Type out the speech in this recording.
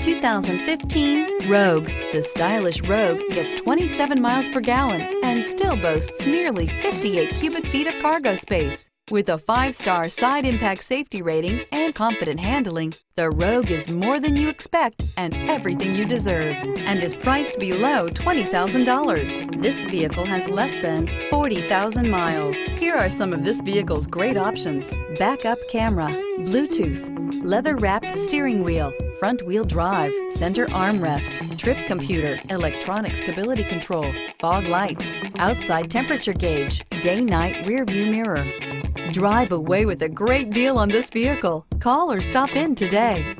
2015 Rogue. The stylish Rogue gets 27 miles per gallon and still boasts nearly 58 cubic feet of cargo space. With a 5-star side impact safety rating and confident handling, the Rogue is more than you expect and everything you deserve, and is priced below $20,000. This vehicle has less than 40,000 miles. Here are some of this vehicle's great options: backup camera, Bluetooth, leather-wrapped steering wheel, front-wheel drive, center armrest, trip computer, electronic stability control, fog lights, outside temperature gauge, day-night rear-view mirror. Drive away with a great deal on this vehicle. Call or stop in today.